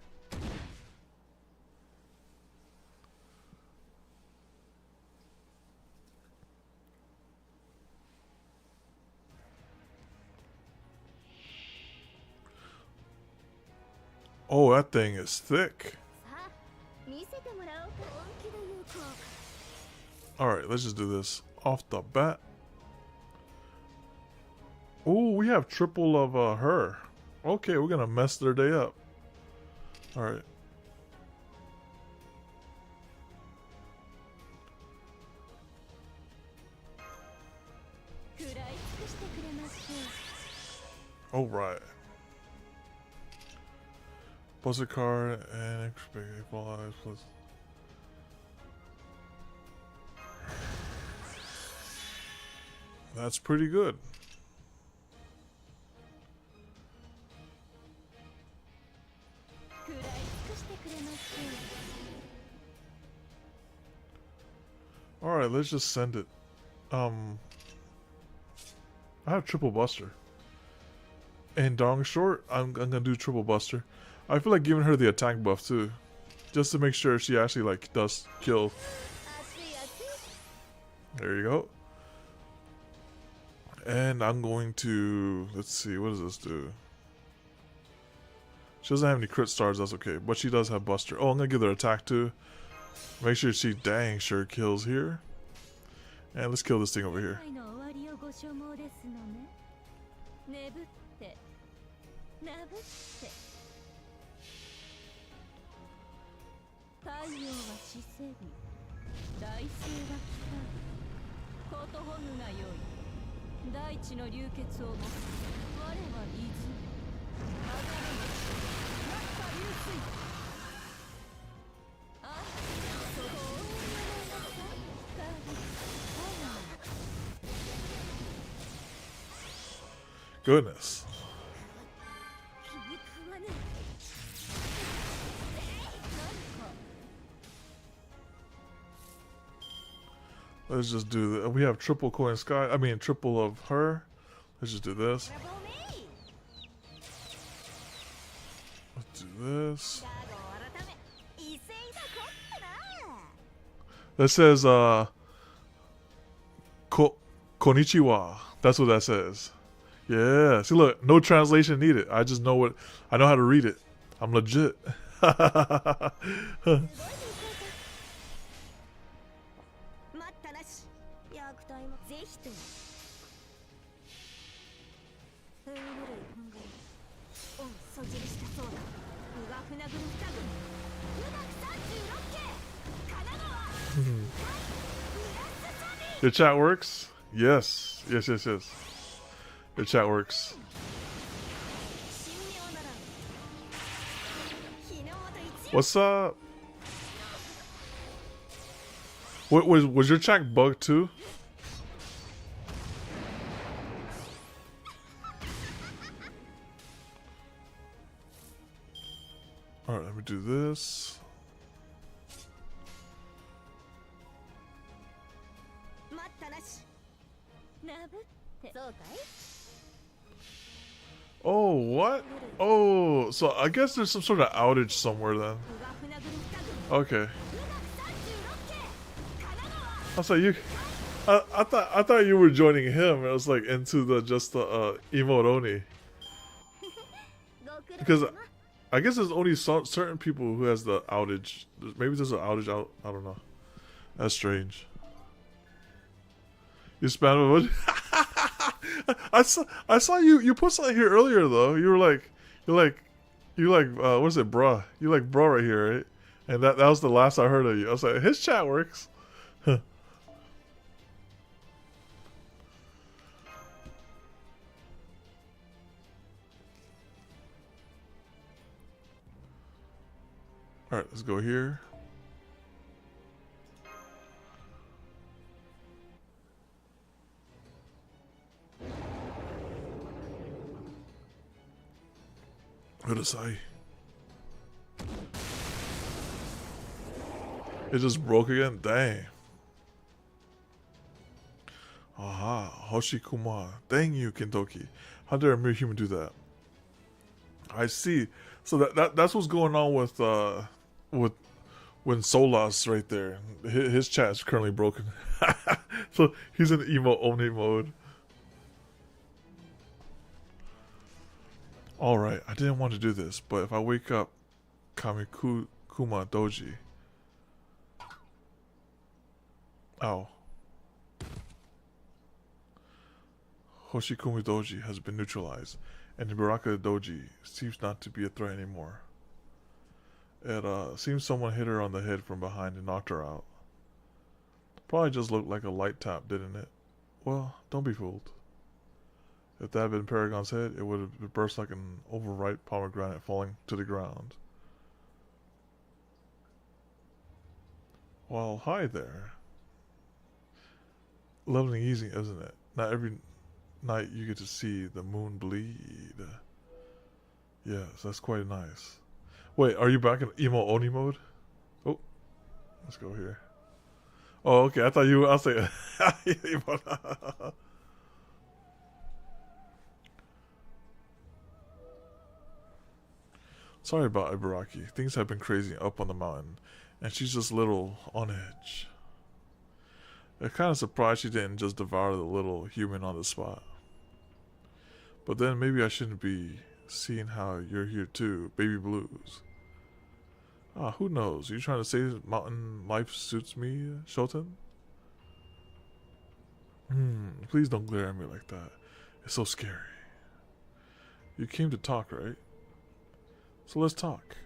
Oh, that thing is thick. さあ見せてもらおうか。本気で言うか。 Alright, let's just do this. Off the bat. Oh, we have triple of her. Okay, we're gonna mess their day up. Alright. Alright. Plus a card and extra equalize plus. That's pretty good. Alright, let's just send it. I have triple buster. And Dong Short, I'm gonna do triple buster. I feel like giving her the attack buff too. Just to make sure she actually like does kill. There you go. And I'm going to, let's see, what does this do? She doesn't have any crit stars, that's okay. But she does have buster. Oh, I'm gonna give her attack too. Make sure she dang sure kills here. And let's kill this thing over here. Goodness. Let's just do that. We have triple coin sky. I mean, triple of her. Let's just do this. Let's do this. That says, konnichiwa. That's what that says. Yeah. See, look, no translation needed. I just know what, I know how to read it. I'm legit. Your chat works? Yes. Yes, yes, yes. Your chat works. What's up? What was your chat bugged too? Alright, let me do this. Oh, what? Oh, so I guess there's some sort of outage somewhere then. Okay. I was like, I thought you were joining him. It was like into the just the emote only. Because I guess there's only certain people who has the outage. Maybe there's an outage out. I don't know. That's strange. You spam what? I saw you put something here earlier though. You were like what's it, bruh? You like bruh right here, right? And that was the last I heard of you. I was like, his chat works. Alright, let's go here. What did I say? It just broke again? Dang. Aha, Hoshikuma. Dang you, Kentoki. How dare a mere human do that? I see. So that's what's going on with when Solas right there. His chat is currently broken. So he's in emo only mode. Alright, I didn't want to do this, but if I wake up Kamikuma Doji. Ow. Hoshikumi Doji has been neutralized, and Ibaraka Doji seems not to be a threat anymore. It seems someone hit her on the head from behind and knocked her out. Probably just looked like a light tap, didn't it? Well, don't be fooled. If that had been Paragon's head, it would have burst like an overripe pomegranate falling to the ground. Well, hi there. Lovely easy, isn't it? Not every night you get to see the moon bleed. Yes, that's quite nice. Wait, are you back in emo oni mode? Oh, let's go here. Oh, okay. I thought you. I'll say. Sorry about Ibaraki. Things have been crazy up on the mountain, and she's just a little on edge. I'm kind of surprised she didn't just devour the little human on the spot. But then maybe I shouldn't be seeing how you're here too, baby blues. Ah, who knows? You trying to say mountain life suits me, Shoten? Please don't glare at me like that. It's so scary. You came to talk, right? So let's talk.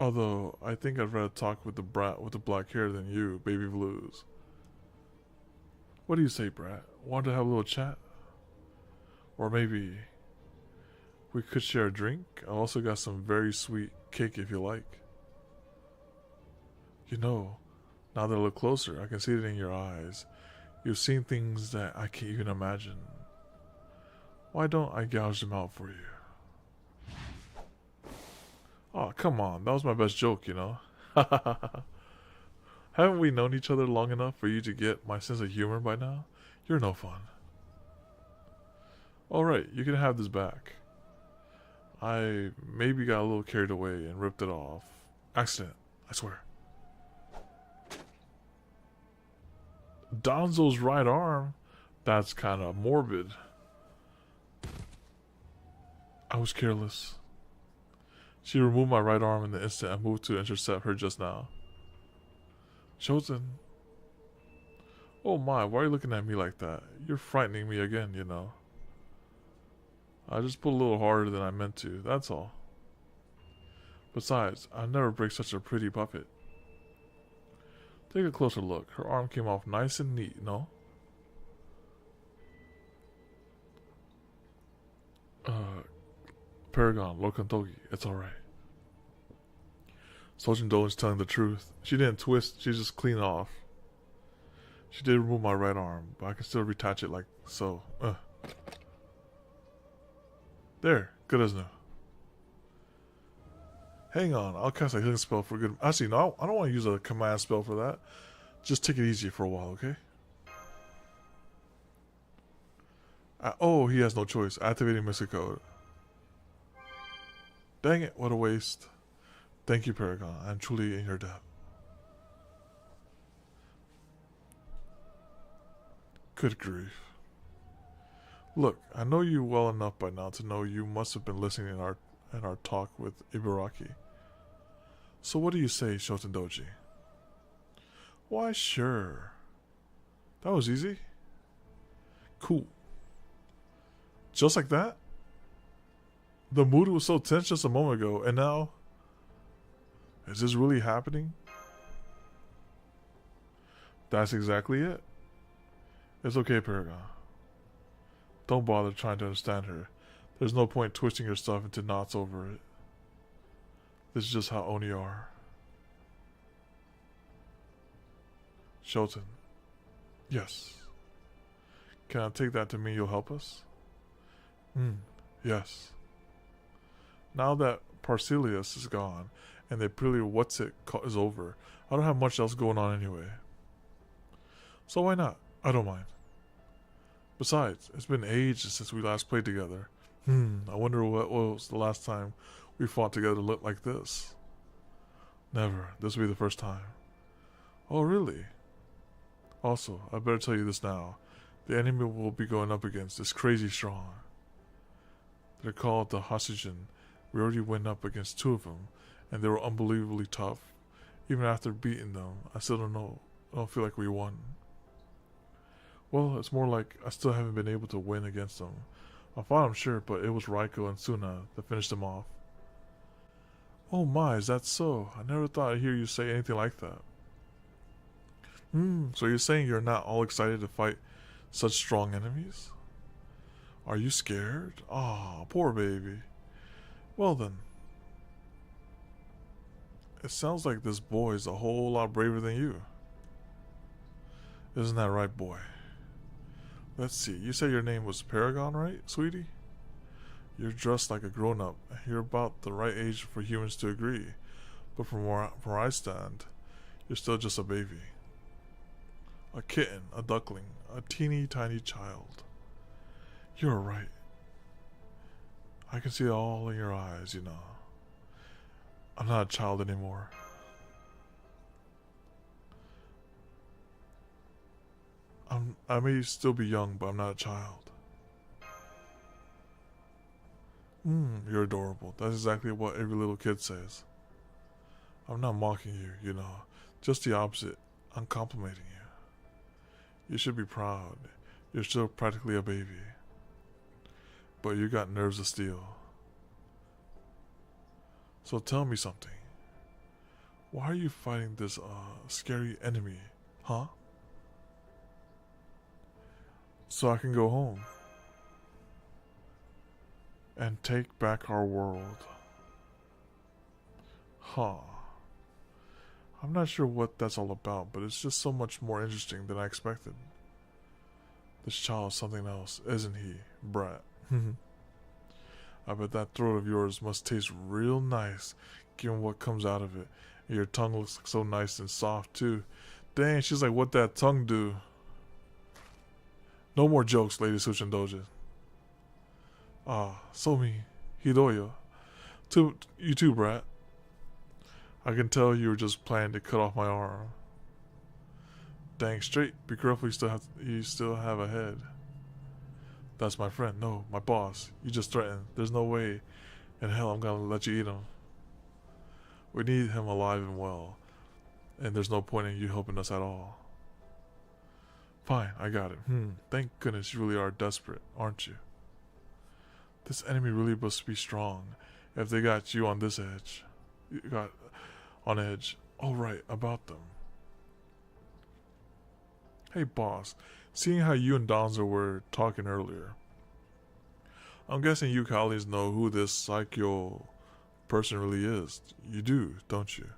Although, I think I'd rather talk with the brat with the black hair than you, baby blues. What do you say, brat? Want to have a little chat? Or maybe we could share a drink? I also got some very sweet cake if you like. You know, now that I look closer, I can see it in your eyes. You've seen things that I can't even imagine. Why don't I gouge them out for you? Oh, come on. That was my best joke, you know. Haven't we known each other long enough for you to get my sense of humor by now? You're no fun. Alright, you can have this back. I maybe got a little carried away and ripped it off. Accident, I swear. Donzo's right arm? That's kind of morbid. I was careless. She removed my right arm in the instant I moved to intercept her just now. Shoten. Oh my, why are you looking at me like that? You're frightening me again, you know. I just put a little harder than I meant to, that's all. Besides, I'd never break such a pretty puppet. Take a closer look. Her arm came off nice and neat, no? Paragon, Lokantogi, it's alright. Sojin Do is telling the truth. She didn't twist, she just cleaned off. She did remove my right arm, but I can still retouch it like so. There, good as new. Hang on, I'll cast a healing spell for good. Actually, no, I don't want to use a command spell for that. Just take it easy for a while, okay? Oh, he has no choice. Activating Mystic Code. Dang it, what a waste. Thank you, Paragon. I'm truly in your debt. Good grief. Look, I know you well enough by now to know you must have been listening in our talk with Ibaraki. So what do you say, Shoten Doji? Why, sure. That was easy. Cool. Just like that? The mood was so tense just a moment ago, and now... Is this really happening? That's exactly it. It's okay, Paragon. Don't bother trying to understand her. There's no point twisting your stuff into knots over it. This is just how Oni are. Shoten. Yes. Can I take that to mean you'll help us? Yes. Now that Parcelius is gone, and the Prilly What's It is over, I don't have much else going on anyway. So why not? I don't mind. Besides, it's been ages since we last played together. I wonder what was the last time we fought together to look like this. Never. This will be the first time. Oh, really? Also, I better tell you this now. The enemy we'll be going up against is crazy strong. They're called the Hasijin. We already went up against 2 of them, and they were unbelievably tough. Even after beating them, I still don't know. I don't feel like we won. Well, it's more like I still haven't been able to win against them. I fought them, sure, but it was Raiko and Suna that finished them off. Oh my, is that so? I never thought I'd hear you say anything like that. So you're saying you're not all excited to fight such strong enemies? Are you scared? Aw, poor baby. Well then. It sounds like this boy is a whole lot braver than you. Isn't that right, boy? Let's see, you said your name was Paragon, right, sweetie? You're dressed like a grown-up. You're about the right age for humans to agree. But from where I stand, you're still just a baby. A kitten, a duckling, a teeny tiny child. You're right. I can see it all in your eyes, you know. I'm not a child anymore. I may still be young, but I'm not a child. You're adorable. That's exactly what every little kid says. I'm not mocking you, you know. Just the opposite. I'm complimenting you. You should be proud. You're still practically a baby. But you got nerves of steel. So tell me something. Why are you fighting this scary enemy, huh? So I can go home and take back our world. Huh. I'm not sure what that's all about, but it's just so much more interesting than I expected. This child is something else, isn't he, brat? I bet that throat of yours must taste real nice, given what comes out of it. And your tongue looks so nice and soft, too. Dang, she's like, what that tongue do? No more jokes, Lady Tsuchindoji. Ah, Somi, Hidoyo. You too, brat. I can tell you were just planning to cut off my arm. Dang straight, be careful, you still have a head. That's my friend, no, my boss. You just threatened. There's no way in hell I'm gonna let you eat him. We need him alive and well, and there's no point in you helping us at all. Fine, I got it. Thank goodness you really are desperate, aren't you? This enemy really must be strong. If they got you on this edge. You got on edge. All right, about them. Hey boss, seeing how you and Donzo were talking earlier, I'm guessing you colleagues know who this Psycho person really is. You do, don't you?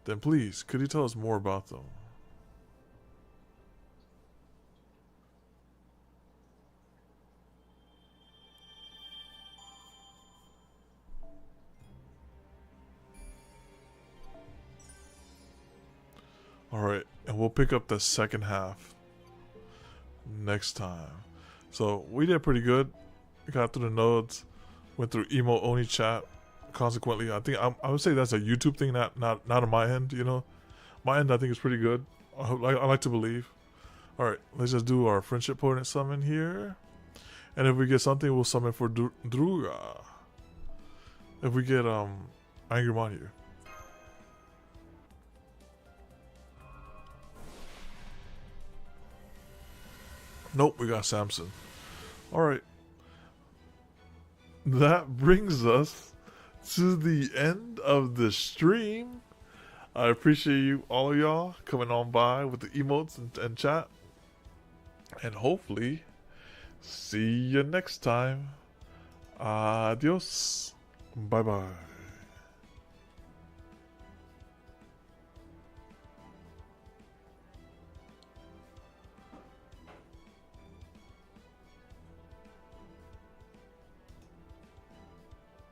Then please, could you tell us more about them? Alright, and we'll pick up the second half next time. So, we did pretty good. We got through the nodes, went through emo Oni chat. Consequently, I think I would say that's a YouTube thing, not on my end, you know. My end, I think, is pretty good. I like to believe. Alright, let's just do our friendship opponent summon here. And if we get something, we'll summon for Druga. If we get Angry Manu. Nope, we got Samson. Alright. That brings us to the end of the stream. I appreciate you, all of y'all, coming on by with the emotes and chat. And hopefully, see you next time. Adios. Bye-bye.